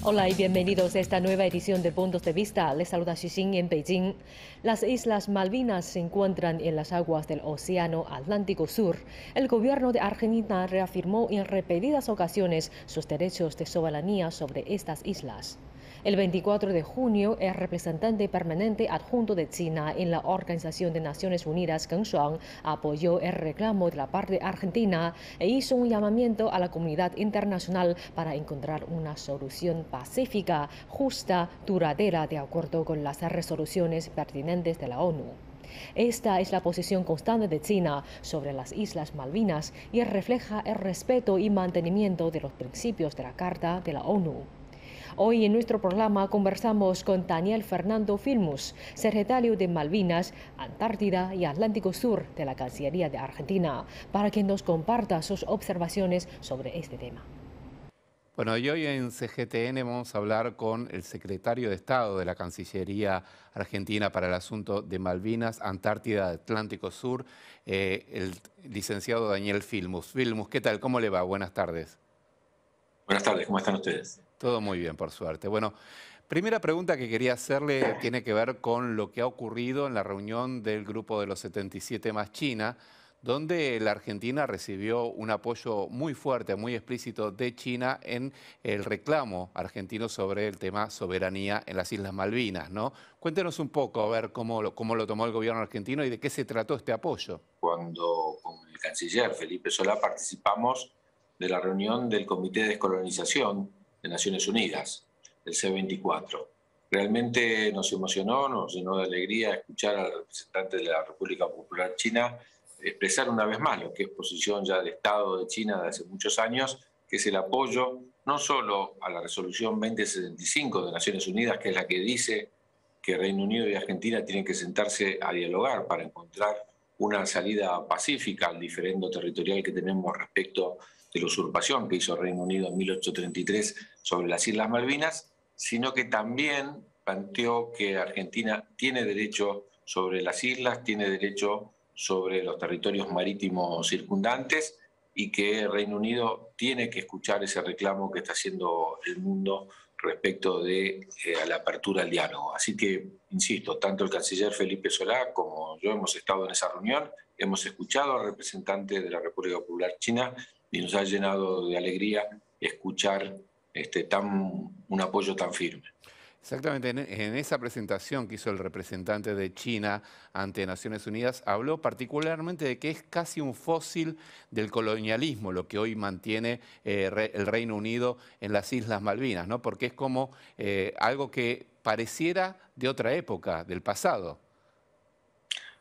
Hola y bienvenidos a esta nueva edición de Puntos de Vista. Les saluda Xixing en Beijing. Las Islas Malvinas se encuentran en las aguas del Océano Atlántico Sur. El gobierno de Argentina reafirmó en repetidas ocasiones sus derechos de soberanía sobre estas islas. El 24 de junio, el representante permanente adjunto de China en la Organización de Naciones Unidas, Geng Shuang, apoyó el reclamo de la parte argentina e hizo un llamamiento a la comunidad internacional para encontrar una solución pacífica, justa, duradera, de acuerdo con las resoluciones pertinentes de la ONU. Esta es la posición constante de China sobre las Islas Malvinas y refleja el respeto y mantenimiento de los principios de la Carta de la ONU. Hoy en nuestro programa conversamos con Daniel Fernando Filmus, secretario de Malvinas, Antártida y Atlántico Sur de la Cancillería de Argentina, para que nos comparta sus observaciones sobre este tema. Bueno, y hoy en CGTN vamos a hablar con el secretario de Estado de la Cancillería Argentina para el asunto de Malvinas, Antártida, Atlántico Sur, el licenciado Daniel Filmus. Filmus, ¿qué tal? ¿Cómo le va? Buenas tardes. Buenas tardes, ¿cómo están ustedes? Todo muy bien, por suerte. Bueno, primera pregunta que quería hacerle tiene que ver con lo que ha ocurrido en la reunión del Grupo de los 77 más China, donde la Argentina recibió un apoyo muy fuerte, muy explícito de China en el reclamo argentino sobre el tema soberanía en las Islas Malvinas, ¿no? Cuéntenos un poco, a ver cómo lo tomó el gobierno argentino y de qué se trató este apoyo. Cuando con el canciller Felipe Solá participamos de la reunión del Comité de Descolonización de Naciones Unidas, el C24. Realmente nos emocionó, nos llenó de alegría escuchar al representante de la República Popular China expresar una vez más lo que es posición ya del Estado de China de hace muchos años, que es el apoyo no solo a la resolución 2075 de Naciones Unidas, que es la que dice que Reino Unido y Argentina tienen que sentarse a dialogar para encontrar una salida pacífica al diferendo territorial que tenemos respecto de la usurpación que hizo Reino Unido en 1833 sobre las Islas Malvinas, sino que también planteó que Argentina tiene derecho sobre las islas, tiene derecho sobre los territorios marítimos circundantes y que el Reino Unido tiene que escuchar ese reclamo que está haciendo el mundo respecto de la apertura al diálogo. Así que, insisto, tanto el canciller Felipe Solá como yo hemos estado en esa reunión, hemos escuchado al representante de la República Popular China y nos ha llenado de alegría escuchar un apoyo tan firme. Exactamente, en esa presentación que hizo el representante de China ante Naciones Unidas, habló particularmente de que es casi un fósil del colonialismo lo que hoy mantiene el Reino Unido en las Islas Malvinas, ¿no? Porque es como algo que pareciera de otra época, del pasado.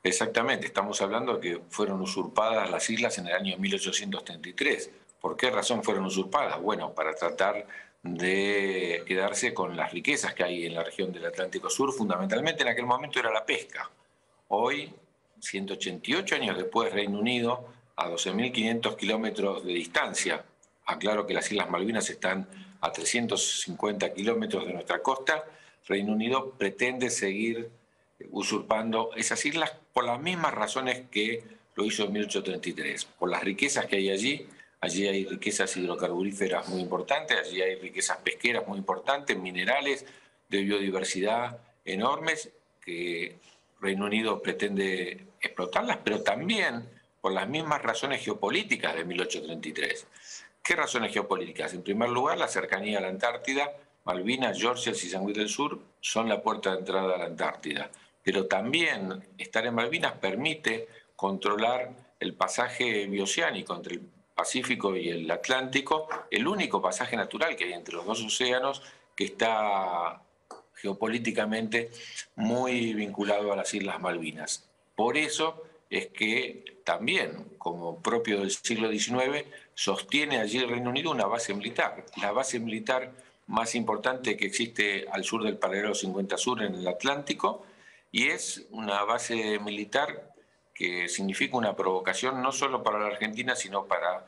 Exactamente, estamos hablando de que fueron usurpadas las islas en el año 1833. ¿Por qué razón fueron usurpadas? Bueno, para tratar de quedarse con las riquezas que hay en la región del Atlántico Sur, fundamentalmente en aquel momento era la pesca. Hoy, 188 años después, Reino Unido, a 12.500 kilómetros de distancia, aclaro que las Islas Malvinas están a 350 kilómetros de nuestra costa, Reino Unido pretende seguir usurpando esas islas por las mismas razones que lo hizo en 1833, por las riquezas que hay allí. Allí hay riquezas hidrocarburíferas muy importantes, allí hay riquezas pesqueras muy importantes, minerales, de biodiversidad enormes, que Reino Unido pretende explotarlas, pero también por las mismas razones geopolíticas de 1833. ¿Qué razones geopolíticas? En primer lugar, la cercanía a la Antártida. Malvinas, Georgia y Sandwich del Sur son la puerta de entrada a la Antártida. Pero también estar en Malvinas permite controlar el pasaje bioceánico entre el Pacífico y el Atlántico, el único pasaje natural que hay entre los dos océanos que está geopolíticamente muy vinculado a las Islas Malvinas. Por eso es que también, como propio del siglo XIX, sostiene allí el Reino Unido una base militar, la base militar más importante que existe al sur del paralelo 50 Sur en el Atlántico, y es una base militar que significa una provocación no solo para la Argentina, sino para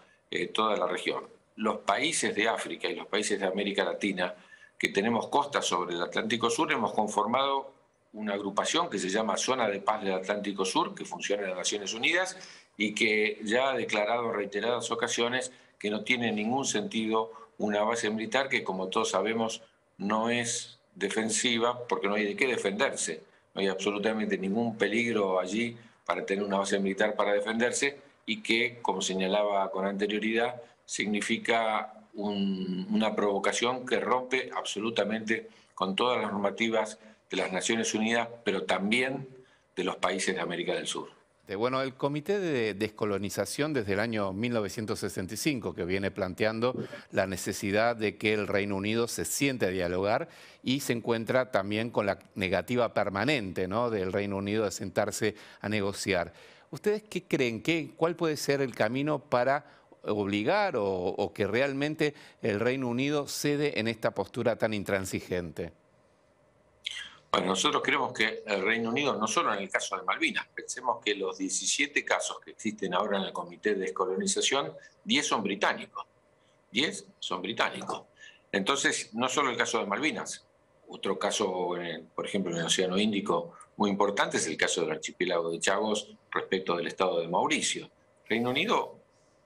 toda la región. Los países de África y los países de América Latina que tenemos costas sobre el Atlántico Sur hemos conformado una agrupación que se llama Zona de Paz del Atlántico Sur, que funciona en las Naciones Unidas y que ya ha declarado en reiteradas ocasiones que no tiene ningún sentido una base militar que, como todos sabemos, no es defensiva porque no hay de qué defenderse. No hay absolutamente ningún peligro allí para tener una base militar para defenderse y que, como señalaba con anterioridad, significa una provocación que rompe absolutamente con todas las normativas de las Naciones Unidas, pero también de los países de América del Sur. Bueno, el Comité de Descolonización desde el año 1965 que viene planteando la necesidad de que el Reino Unido se siente a dialogar y se encuentra también con la negativa permanente, ¿no?, del Reino Unido de sentarse a negociar. ¿Ustedes qué creen? ¿Cuál puede ser el camino para obligar o que realmente el Reino Unido cede en esta postura tan intransigente? Bueno, nosotros creemos que el Reino Unido, no solo en el caso de Malvinas, pensemos que los 17 casos que existen ahora en el Comité de Descolonización, 10 son británicos. 10 son británicos. Entonces, no solo el caso de Malvinas, otro caso, por ejemplo, en el Océano Índico muy importante es el caso del archipiélago de Chagos respecto del estado de Mauricio. Reino Unido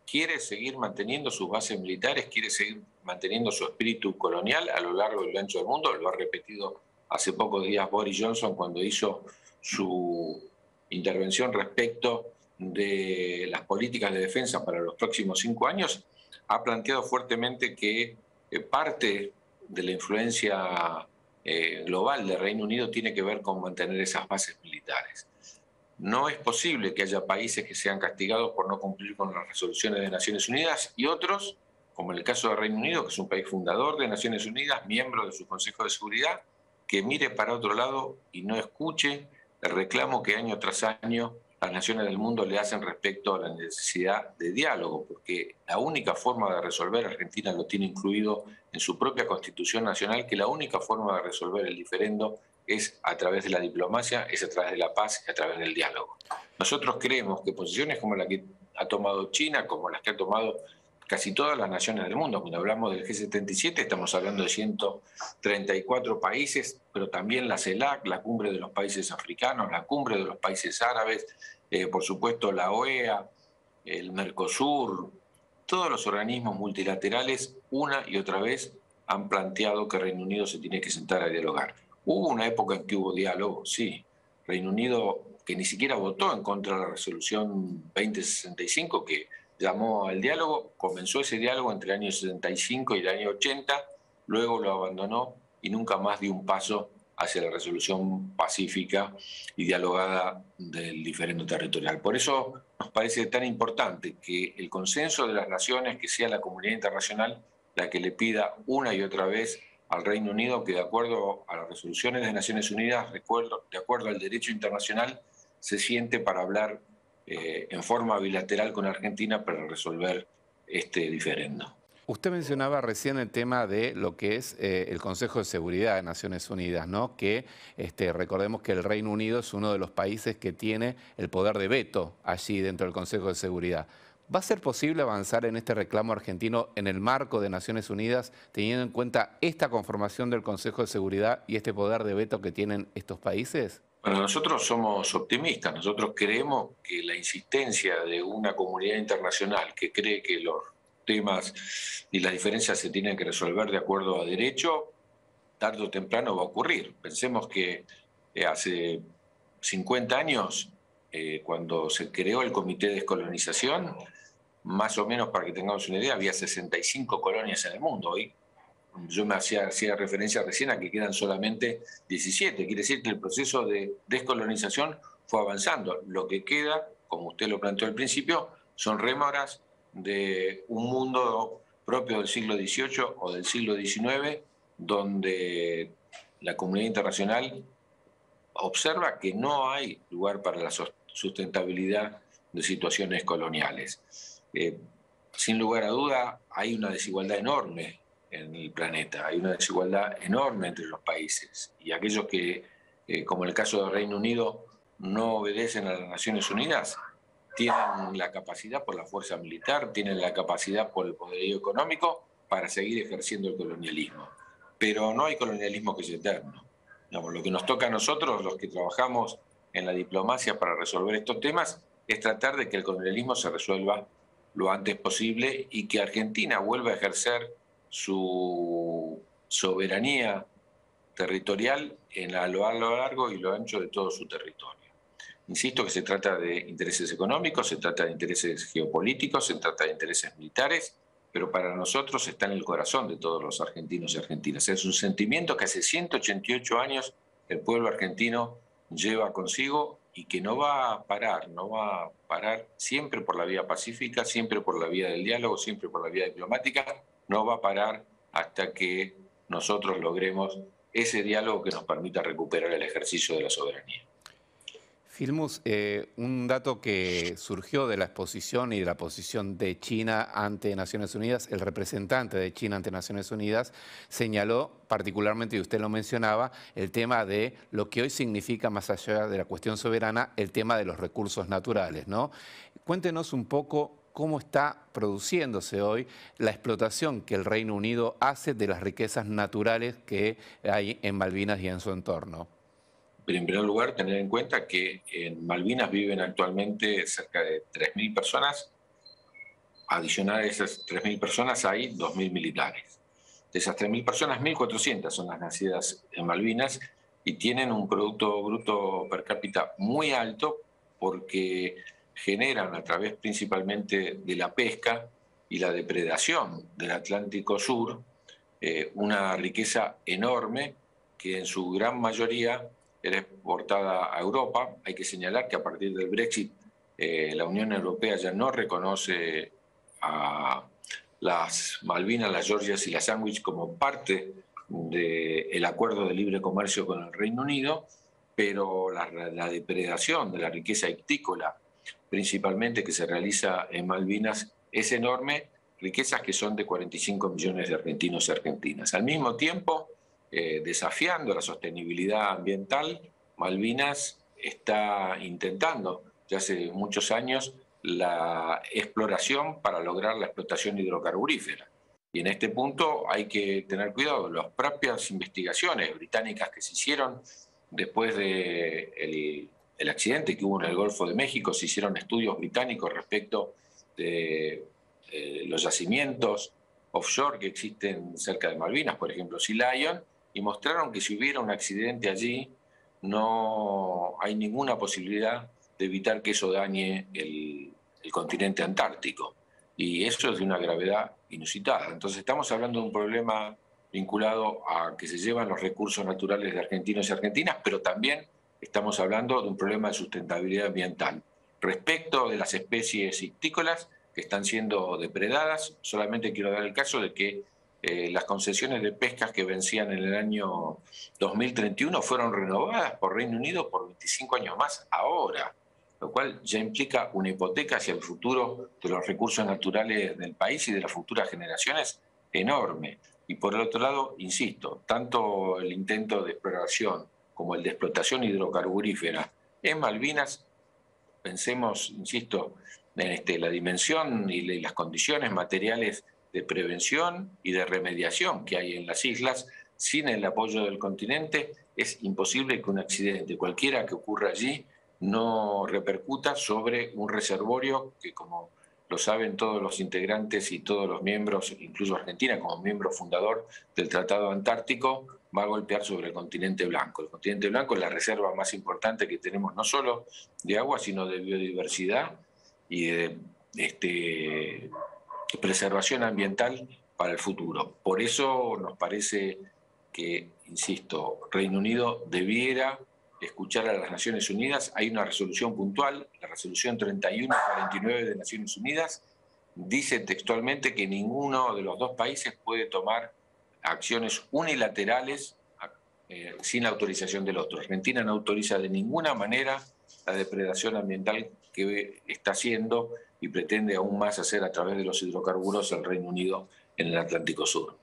quiere seguir manteniendo sus bases militares, quiere seguir manteniendo su espíritu colonial a lo largo y lo ancho del mundo, lo ha repetido hace pocos días Boris Johnson cuando hizo su intervención respecto de las políticas de defensa para los próximos 5 años, ha planteado fuertemente que parte de la influencia global del Reino Unido tiene que ver con mantener esas bases militares. No es posible que haya países que sean castigados por no cumplir con las resoluciones de Naciones Unidas y otros, como en el caso del Reino Unido, que es un país fundador de Naciones Unidas, miembro de su Consejo de Seguridad, que mire para otro lado y no escuche el reclamo que año tras año las naciones del mundo le hacen respecto a la necesidad de diálogo, porque la única forma de resolver, Argentina lo tiene incluido en su propia Constitución Nacional, que la única forma de resolver el diferendo es a través de la diplomacia, es a través de la paz y a través del diálogo. Nosotros creemos que posiciones como la que ha tomado China, como las que ha tomado casi todas las naciones del mundo, cuando hablamos del G77 estamos hablando de 134 países, pero también la CELAC, la cumbre de los países africanos, la cumbre de los países árabes, por supuesto la OEA, el Mercosur, todos los organismos multilaterales una y otra vez han planteado que Reino Unido se tiene que sentar a dialogar. Hubo una época en que hubo diálogo, sí. Reino Unido, que ni siquiera votó en contra de la resolución 2065, que llamó al diálogo, comenzó ese diálogo entre el año 75 y el año 80, luego lo abandonó y nunca más dio un paso hacia la resolución pacífica y dialogada del diferendo territorial. Por eso nos parece tan importante que el consenso de las naciones, que sea la comunidad internacional la que le pida una y otra vez al Reino Unido que, de acuerdo a las resoluciones de Naciones Unidas, de acuerdo al derecho internacional, se siente para hablar en forma bilateral con Argentina para resolver este diferendo. Usted mencionaba recién el tema de lo que es el Consejo de Seguridad de Naciones Unidas, ¿no? Que recordemos que el Reino Unido es uno de los países que tiene el poder de veto allí dentro del Consejo de Seguridad. ¿Va a ser posible avanzar en este reclamo argentino en el marco de Naciones Unidas, teniendo en cuenta esta conformación del Consejo de Seguridad y este poder de veto que tienen estos países? Bueno, nosotros somos optimistas, nosotros creemos que la insistencia de una comunidad internacional que cree que los temas y las diferencias se tienen que resolver de acuerdo a derecho, tarde o temprano va a ocurrir. Pensemos que hace 50 años, cuando se creó el Comité de Descolonización, más o menos para que tengamos una idea, había 65 colonias en el mundo. Hoy yo me hacía referencia recién a que quedan solamente 17. Quiere decir que el proceso de descolonización fue avanzando. Lo que queda, como usted lo planteó al principio, son rémoras de un mundo propio del siglo XVIII o del siglo XIX, donde la comunidad internacional observa que no hay lugar para la sustentabilidad de situaciones coloniales. Sin lugar a duda, hay una desigualdad enorme en el planeta, hay una desigualdad enorme entre los países y aquellos que, como en el caso del Reino Unido, no obedecen a las Naciones Unidas, tienen la capacidad por la fuerza militar, tienen la capacidad por el poderío económico para seguir ejerciendo el colonialismo. Pero no hay colonialismo que sea eterno. Digamos, lo que nos toca a nosotros, los que trabajamos en la diplomacia para resolver estos temas, es tratar de que el colonialismo se resuelva lo antes posible y que Argentina vuelva a ejercer su soberanía territorial a lo largo y lo ancho de todo su territorio. Insisto que se trata de intereses económicos, se trata de intereses geopolíticos, se trata de intereses militares, pero para nosotros está en el corazón de todos los argentinos y argentinas. Es un sentimiento que hace 188 años el pueblo argentino lleva consigo y que no va a parar siempre por la vía pacífica, siempre por la vía del diálogo, siempre por la vía diplomática, no va a parar hasta que nosotros logremos ese diálogo que nos permita recuperar el ejercicio de la soberanía. Filmus, un dato que surgió de la exposición y de la posición de China ante Naciones Unidas, el representante de China ante Naciones Unidas señaló particularmente, y usted lo mencionaba, el tema de lo que hoy significa, más allá de la cuestión soberana, el tema de los recursos naturales, ¿no? Cuéntenos un poco cómo está produciéndose hoy la explotación que el Reino Unido hace de las riquezas naturales que hay en Malvinas y en su entorno. Pero en primer lugar, tener en cuenta que en Malvinas viven actualmente cerca de 3.000 personas. Adicional a esas 3.000 personas hay 2.000 militares. De esas 3.000 personas, 1.400 son las nacidas en Malvinas y tienen un Producto Bruto Per cápita muy alto porque generan a través principalmente de la pesca y la depredación del Atlántico Sur una riqueza enorme que en su gran mayoría era exportada a Europa. Hay que señalar que a partir del Brexit la Unión Europea ya no reconoce a las Malvinas, las Georgias y las Sandwich como parte del acuerdo de libre comercio con el Reino Unido, pero la depredación de la riqueza ictícola, principalmente que se realiza en Malvinas, es enorme, riquezas que son de 45 millones de argentinos y argentinas. Al mismo tiempo, desafiando la sostenibilidad ambiental, Malvinas está intentando ya hace muchos años la exploración para lograr la explotación hidrocarburífera. Y en este punto hay que tener cuidado. Las propias investigaciones británicas que se hicieron después del accidente que hubo en el Golfo de México, se hicieron estudios británicos respecto de los yacimientos offshore que existen cerca de Malvinas, por ejemplo, Sea Lion, y mostraron que si hubiera un accidente allí, no hay ninguna posibilidad de evitar que eso dañe el continente antártico. Y eso es de una gravedad inusitada. Entonces estamos hablando de un problema vinculado a que se llevan los recursos naturales de argentinos y argentinas, pero también estamos hablando de un problema de sustentabilidad ambiental. Respecto de las especies ictícolas que están siendo depredadas, solamente quiero dar el caso de que las concesiones de pescas que vencían en el año 2031 fueron renovadas por Reino Unido por 25 años más ahora, lo cual ya implica una hipoteca hacia el futuro de los recursos naturales del país y de las futuras generaciones enorme. Y por el otro lado, insisto, tanto el intento de exploración como el de explotación hidrocarburífera en Malvinas, pensemos, insisto, en la dimensión y las condiciones materiales de prevención y de remediación que hay en las islas. Sin el apoyo del continente es imposible que un accidente cualquiera que ocurra allí no repercuta sobre un reservorio que, como lo saben todos los integrantes y todos los miembros, incluso Argentina como miembro fundador del Tratado Antártico, va a golpear sobre el continente blanco. El continente blanco es la reserva más importante que tenemos, no solo de agua, sino de biodiversidad y de preservación ambiental para el futuro. Por eso nos parece que, insisto, Reino Unido debiera escuchar a las Naciones Unidas. Hay una resolución puntual, la resolución 3149 de Naciones Unidas, dice textualmente que ninguno de los dos países puede tomar acciones unilaterales sin autorización del otro. Argentina no autoriza de ninguna manera la depredación ambiental que está haciendo y pretende aún más hacer a través de los hidrocarburos el Reino Unido en el Atlántico Sur.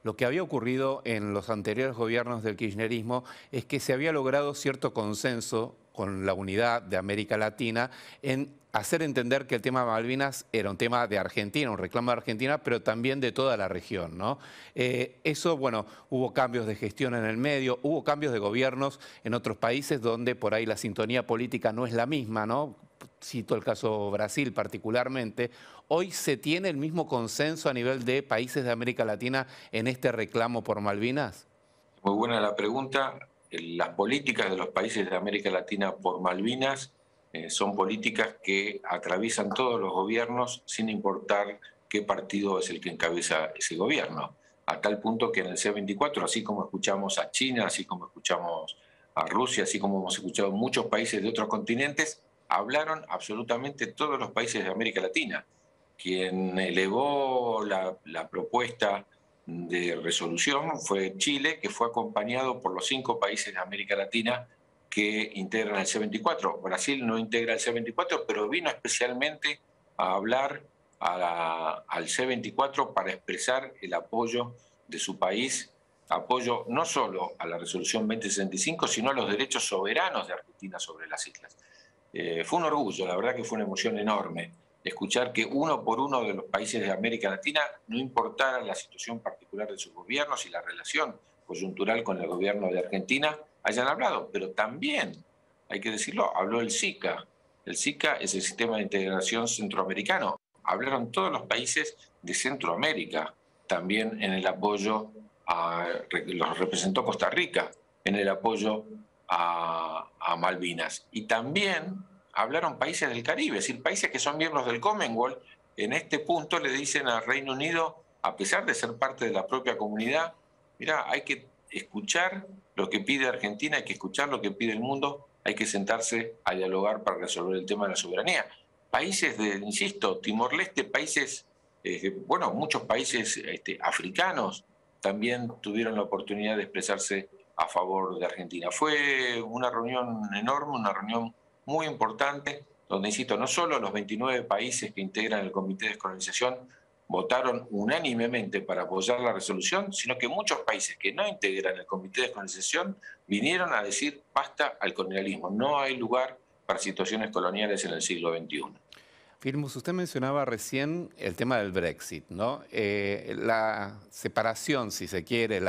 Lo que había ocurrido en los anteriores gobiernos del kirchnerismo es que se había logrado cierto consenso con la unidad de América Latina en hacer entender que el tema de Malvinas era un tema de Argentina, un reclamo de Argentina, pero también de toda la región, ¿no? Eso, bueno, hubo cambios de gestión en el medio, hubo cambios de gobiernos en otros países donde por ahí la sintonía política no es la misma, ¿no? cito el caso Brasil particularmente, ¿hoy se tiene el mismo consenso a nivel de países de América Latina en este reclamo por Malvinas? Muy buena la pregunta. Las políticas de los países de América Latina por Malvinas son políticas que atraviesan todos los gobiernos sin importar qué partido es el que encabeza ese gobierno. A tal punto que en el C24, así como escuchamos a China, así como escuchamos a Rusia, así como hemos escuchado muchos países de otros continentes, hablaron absolutamente todos los países de América Latina. Quien elevó la propuesta de resolución fue Chile, que fue acompañado por los 5 países de América Latina que integran el C24. Brasil no integra el C24, pero vino especialmente a hablar al C24 para expresar el apoyo de su país, apoyo no solo a la resolución 2065, sino a los derechos soberanos de Argentina sobre las islas. Fue un orgullo, la verdad que fue una emoción enorme escuchar que uno por uno de los países de América Latina, no importara la situación particular de sus gobiernos y la relación coyuntural con el gobierno de Argentina, hayan hablado. Pero también, hay que decirlo, habló el SICA. El SICA es el Sistema de Integración Centroamericano. Hablaron todos los países de Centroamérica, también en el apoyo los representó Costa Rica, en el apoyo a Malvinas. Y también hablaron países del Caribe, es decir, países que son miembros del Commonwealth, en este punto le dicen al Reino Unido, a pesar de ser parte de la propia comunidad, mira, hay que escuchar lo que pide Argentina, hay que escuchar lo que pide el mundo, hay que sentarse a dialogar para resolver el tema de la soberanía. Países insisto, Timor-Leste, países, bueno, muchos países africanos también tuvieron la oportunidad de expresarse a favor de Argentina. Fue una reunión enorme, una reunión muy importante, donde, insisto, no solo los 29 países que integran el Comité de Descolonización votaron unánimemente para apoyar la resolución, sino que muchos países que no integran el Comité de Descolonización vinieron a decir basta al colonialismo, no hay lugar para situaciones coloniales en el siglo XXI. Firmus, usted mencionaba recién el tema del Brexit, ¿no? La separación, si se quiere,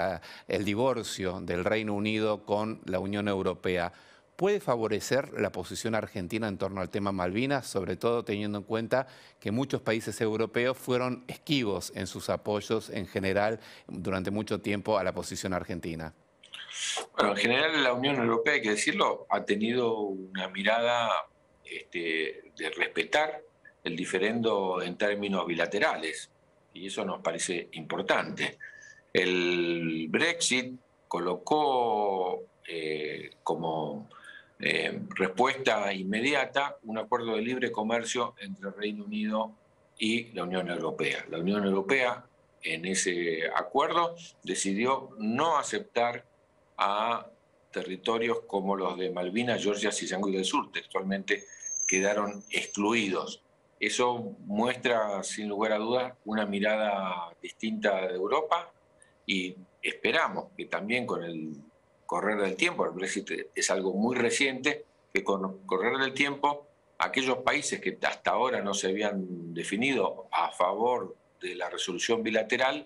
el divorcio del Reino Unido con la Unión Europea, ¿puede favorecer la posición argentina en torno al tema Malvinas, sobre todo teniendo en cuenta que muchos países europeos fueron esquivos en sus apoyos en general durante mucho tiempo a la posición argentina? Bueno, en general la Unión Europea, hay que decirlo, ha tenido una mirada de respetar el diferendo en términos bilaterales, y eso nos parece importante. El Brexit colocó como respuesta inmediata un acuerdo de libre comercio entre el Reino Unido y la Unión Europea. La Unión Europea en ese acuerdo decidió no aceptar a territorios como los de Malvinas, Georgia y Sangui del Sur, textualmente quedaron excluidos. Eso muestra, sin lugar a dudas, una mirada distinta de Europa y esperamos que también con el correr del tiempo, el Brexit es algo muy reciente, que con el correr del tiempo aquellos países que hasta ahora no se habían definido a favor de la resolución bilateral,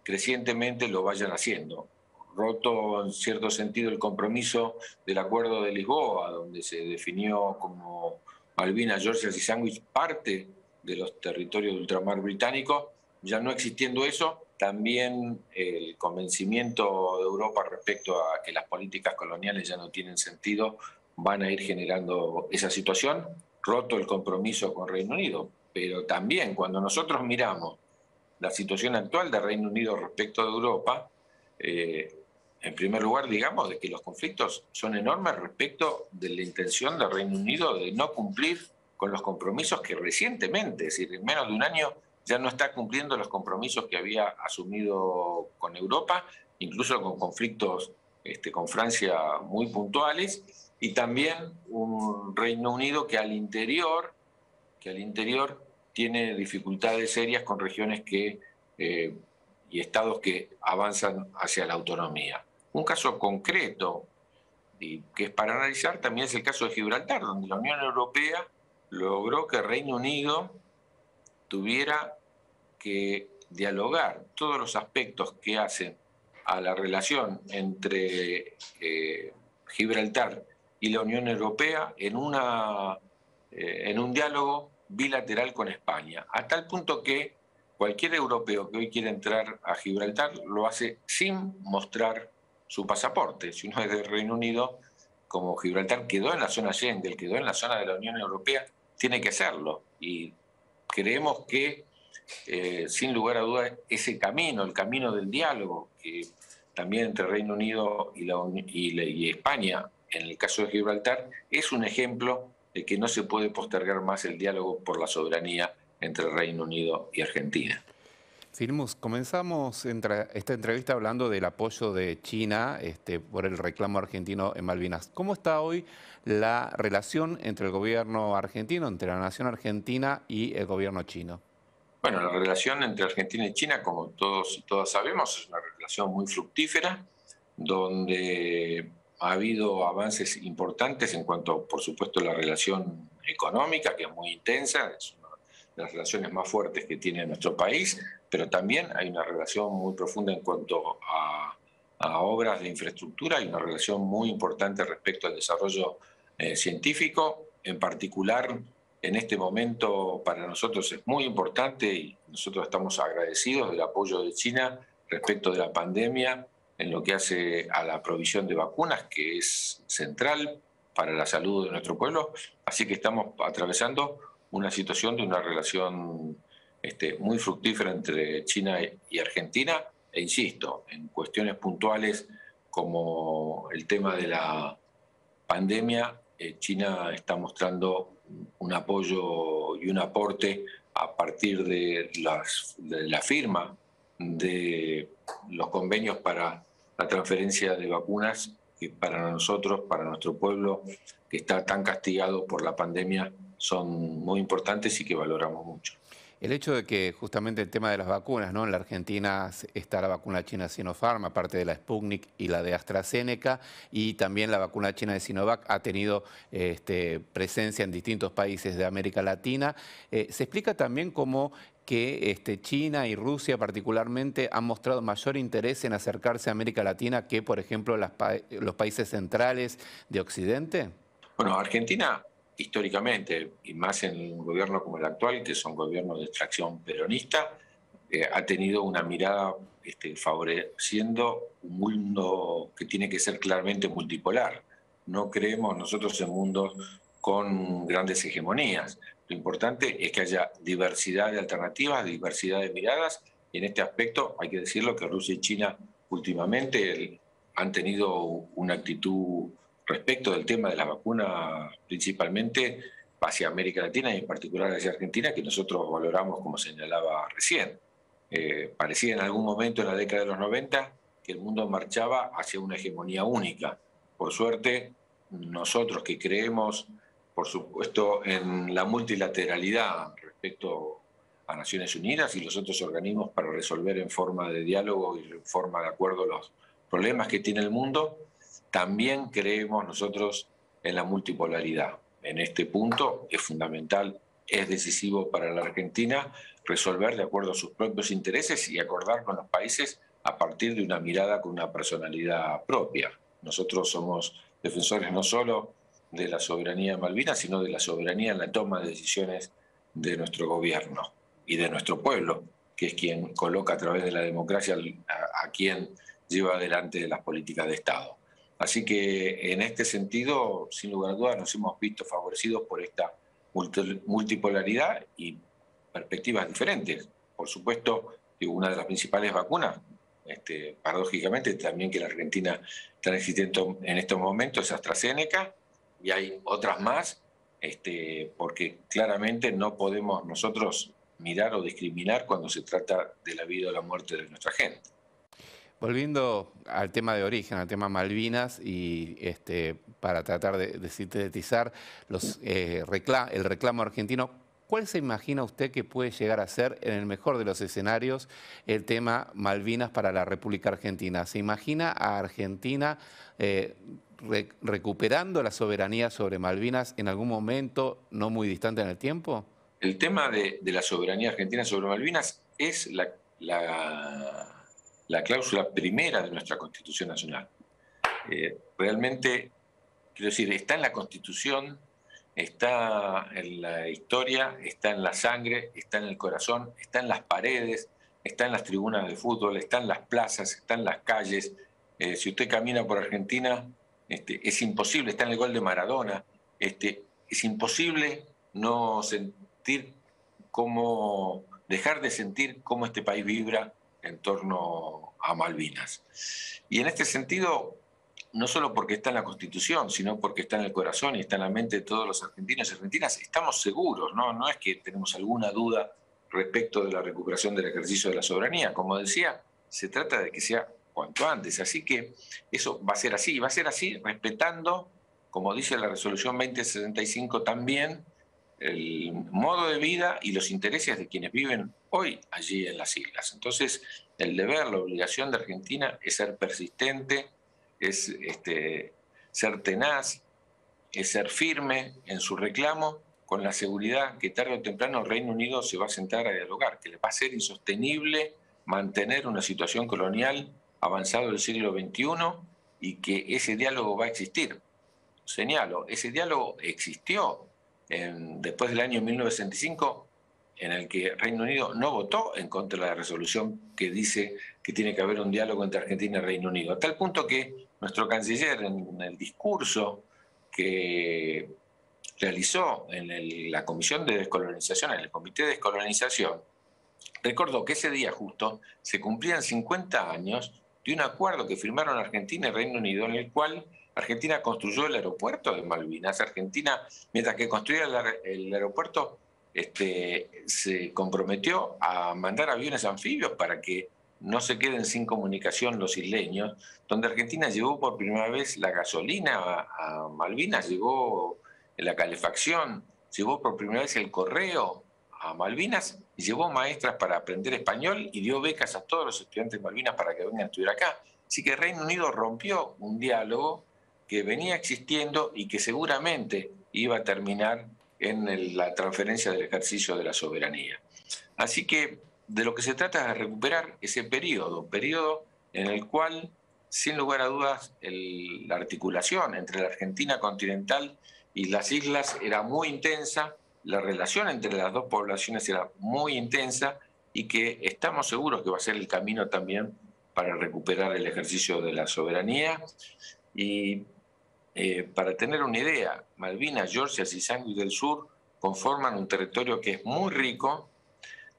crecientemente lo vayan haciendo. Roto en cierto sentido el compromiso del Acuerdo de Lisboa, donde se definió como Malvinas, Georgia y Sandwich parte de los territorios de ultramar británico, ya no existiendo eso, también el convencimiento de Europa respecto a que las políticas coloniales ya no tienen sentido, van a ir generando esa situación, roto el compromiso con Reino Unido. Pero también cuando nosotros miramos la situación actual de Reino Unido respecto de Europa, en primer lugar, digamos, de que los conflictos son enormes respecto de la intención del Reino Unido de no cumplir con los compromisos que recientemente, es decir, en menos de un año, ya no está cumpliendo los compromisos que había asumido con Europa, incluso con conflictos con Francia muy puntuales, y también un Reino Unido que al interior tiene dificultades serias con regiones y estados que avanzan hacia la autonomía. Un caso concreto y que es para analizar también es el caso de Gibraltar, donde la Unión Europea logró que Reino Unido tuviera que dialogar todos los aspectos que hacen a la relación entre Gibraltar y la Unión Europea en una en un diálogo bilateral con España, a tal punto que cualquier europeo que hoy quiera entrar a Gibraltar lo hace sin mostrar su pasaporte. Si uno es del Reino Unido, como Gibraltar quedó en la zona Schengen, quedó en la zona de la Unión Europea, tiene que hacerlo. Y creemos que, sin lugar a dudas, ese camino, el camino del diálogo, que también entre Reino Unido y España, en el caso de Gibraltar, es un ejemplo de que no se puede postergar más el diálogo por la soberanía entre Reino Unido y Argentina. Filmus, comenzamos esta entrevista hablando del apoyo de China por el reclamo argentino en Malvinas. ¿Cómo está hoy la relación entre el gobierno argentino, entre la nación argentina y el gobierno chino? Bueno, la relación entre Argentina y China, como todos y todas sabemos, es una relación muy fructífera, donde ha habido avances importantes en cuanto, por supuesto, a la relación económica, que es muy intensa, es una de las relaciones más fuertes que tiene nuestro país, pero también hay una relación muy profunda en cuanto a obras de infraestructura, hay una relación muy importante respecto al desarrollo científico, en particular. En este momento para nosotros es muy importante y nosotros estamos agradecidos del apoyo de China respecto de la pandemia en lo que hace a la provisión de vacunas, que es central para la salud de nuestro pueblo. Así que estamos atravesando una situación de una relación muy fructífera entre China y Argentina. E insisto, en cuestiones puntuales como el tema de la pandemia, China está mostrando un apoyo y un aporte a partir de la firma de los convenios para la transferencia de vacunas, que para nosotros, para nuestro pueblo, que está tan castigado por la pandemia, son muy importantes y que valoramos mucho. El hecho de que justamente el tema de las vacunas, ¿no? En la Argentina está la vacuna china Sinopharm, aparte de la Sputnik y la de AstraZeneca, y también la vacuna china de Sinovac ha tenido presencia en distintos países de América Latina. Se explica también cómo que China y Rusia particularmente han mostrado mayor interés en acercarse a América Latina que, por ejemplo, los países centrales de Occidente. Bueno, Argentina históricamente, y más en un gobierno como el actual, que son gobiernos de extracción peronista, ha tenido una mirada favoreciendo un mundo que tiene que ser claramente multipolar. No creemos nosotros en mundos con grandes hegemonías. Lo importante es que haya diversidad de alternativas, diversidad de miradas, y en este aspecto hay que decirlo que Rusia y China últimamente han tenido una actitud respecto del tema de la vacuna, principalmente hacia América Latina y en particular hacia Argentina, que nosotros valoramos, como señalaba recién. Parecía en algún momento en la década de los 90 que el mundo marchaba hacia una hegemonía única. Por suerte, nosotros que creemos, por supuesto, en la multilateralidad respecto a Naciones Unidas y los otros organismos para resolver en forma de diálogo y en forma de acuerdo los problemas que tiene el mundo, también creemos nosotros en la multipolaridad. En este punto es fundamental, es decisivo para la Argentina resolver de acuerdo a sus propios intereses y acordar con los países a partir de una mirada con una personalidad propia. Nosotros somos defensores no solo de la soberanía de Malvinas, sino de la soberanía en la toma de decisiones de nuestro gobierno y de nuestro pueblo, que es quien coloca a través de la democracia a quien lleva adelante las políticas de Estado. Así que en este sentido, sin lugar a dudas, nos hemos visto favorecidos por esta multipolaridad y perspectivas diferentes. Por supuesto, una de las principales vacunas, paradójicamente también que la Argentina está existiendo en estos momentos, es AstraZeneca, y hay otras más, porque claramente no podemos nosotros mirar o discriminar cuando se trata de la vida o la muerte de nuestra gente. Volviendo al tema de origen, al tema Malvinas, y para tratar de sintetizar el reclamo argentino, ¿cuál se imagina usted que puede llegar a ser, en el mejor de los escenarios, el tema Malvinas para la República Argentina? ¿Se imagina a Argentina recuperando la soberanía sobre Malvinas en algún momento no muy distante en el tiempo? El tema de la soberanía argentina sobre Malvinas es la cláusula primera de nuestra Constitución Nacional. Realmente, quiero decir, está en la Constitución está en la historia, está en la sangre, está en el corazón, está en las paredes, está en las tribunas de fútbol, está en las plazas, está en las calles. Si usted camina por Argentina, es imposible, está en el gol de Maradona, es imposible no sentir cómo, dejar de sentir cómo este país vibra en torno a Malvinas. Y en este sentido, no solo porque está en la Constitución, sino porque está en el corazón y está en la mente de todos los argentinos y argentinas, estamos seguros, ¿no? No es que tenemos alguna duda respecto de la recuperación del ejercicio de la soberanía. Como decía, se trata de que sea cuanto antes. Así que eso va a ser así respetando, como dice la resolución 2065 también, el modo de vida y los intereses de quienes viven hoy allí en las islas. Entonces, el deber, la obligación de Argentina es ser persistente, es ser tenaz, es ser firme en su reclamo, con la seguridad que tarde o temprano el Reino Unido se va a sentar a dialogar, que le va a ser insostenible mantener una situación colonial avanzado del siglo XXI y que ese diálogo va a existir. Señalo, ese diálogo existió después del año 1965, en el que Reino Unido no votó en contra de la resolución que dice que tiene que haber un diálogo entre Argentina y Reino Unido, a tal punto que nuestro canciller en el discurso que realizó en la Comisión de Descolonización, en el Comité de Descolonización, recordó que ese día justo se cumplían 50 años de un acuerdo que firmaron Argentina y Reino Unido, en el cual Argentina construyó el aeropuerto de Malvinas. Argentina, mientras que construía el aeropuerto, se comprometió a mandar aviones anfibios para que no se queden sin comunicación los isleños, donde Argentina llevó por primera vez la gasolina a Malvinas, llevó la calefacción, llevó por primera vez el correo a Malvinas, y llevó maestras para aprender español y dio becas a todos los estudiantes de Malvinas para que vengan a estudiar acá. Así que Reino Unido rompió un diálogo que venía existiendo y que seguramente iba a terminar en la transferencia del ejercicio de la soberanía. Así que de lo que se trata es de recuperar ese periodo en el cual, sin lugar a dudas, la articulación entre la Argentina continental y las islas era muy intensa, la relación entre las dos poblaciones era muy intensa y que estamos seguros que va a ser el camino también para recuperar el ejercicio de la soberanía. Y para tener una idea, Malvinas, Georgia y Sandwich del Sur conforman un territorio que es muy rico,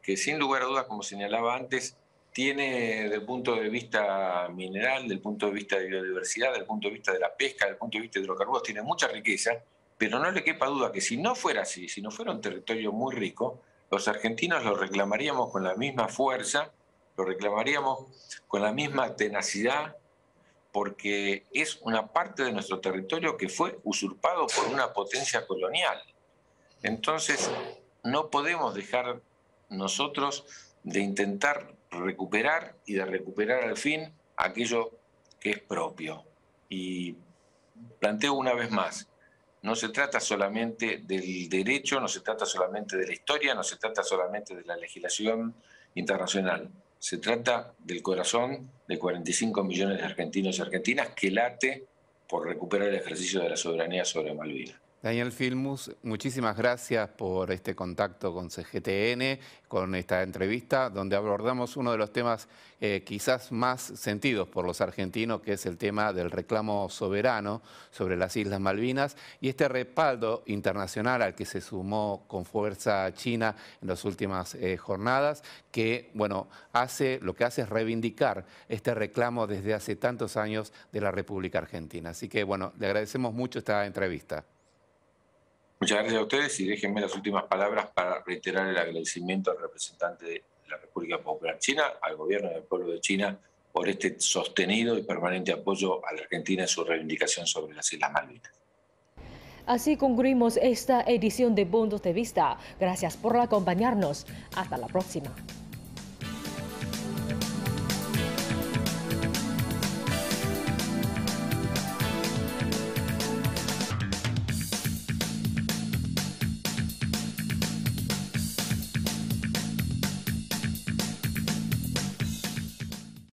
que sin lugar a dudas, como señalaba antes, tiene desde el punto de vista mineral, desde el punto de vista de biodiversidad, desde el punto de vista de la pesca, desde el punto de vista de hidrocarburos, tiene mucha riqueza, pero no le quepa duda que si no fuera así, si no fuera un territorio muy rico, los argentinos lo reclamaríamos con la misma fuerza, lo reclamaríamos con la misma tenacidad, porque es una parte de nuestro territorio que fue usurpado por una potencia colonial. Entonces, no podemos dejar nosotros de intentar recuperar y de recuperar al fin aquello que es propio. Y planteo una vez más, no se trata solamente del derecho, no se trata solamente de la historia, no se trata solamente de la legislación internacional. Se trata del corazón de 45 millones de argentinos y argentinas que late por recuperar el ejercicio de la soberanía sobre Malvinas. Daniel Filmus, muchísimas gracias por este contacto con CGTN, con esta entrevista, donde abordamos uno de los temas quizás más sentidos por los argentinos, que es el tema del reclamo soberano sobre las Islas Malvinas y este respaldo internacional al que se sumó con fuerza China en las últimas jornadas, que lo que hace es reivindicar este reclamo desde hace tantos años de la República Argentina. Así que le agradecemos mucho esta entrevista. Muchas gracias a ustedes y déjenme las últimas palabras para reiterar el agradecimiento al representante de la República Popular China, al gobierno del pueblo de China, por este sostenido y permanente apoyo a la Argentina en su reivindicación sobre las Islas Malvinas. Así concluimos esta edición de Puntos de Vista. Gracias por acompañarnos. Hasta la próxima.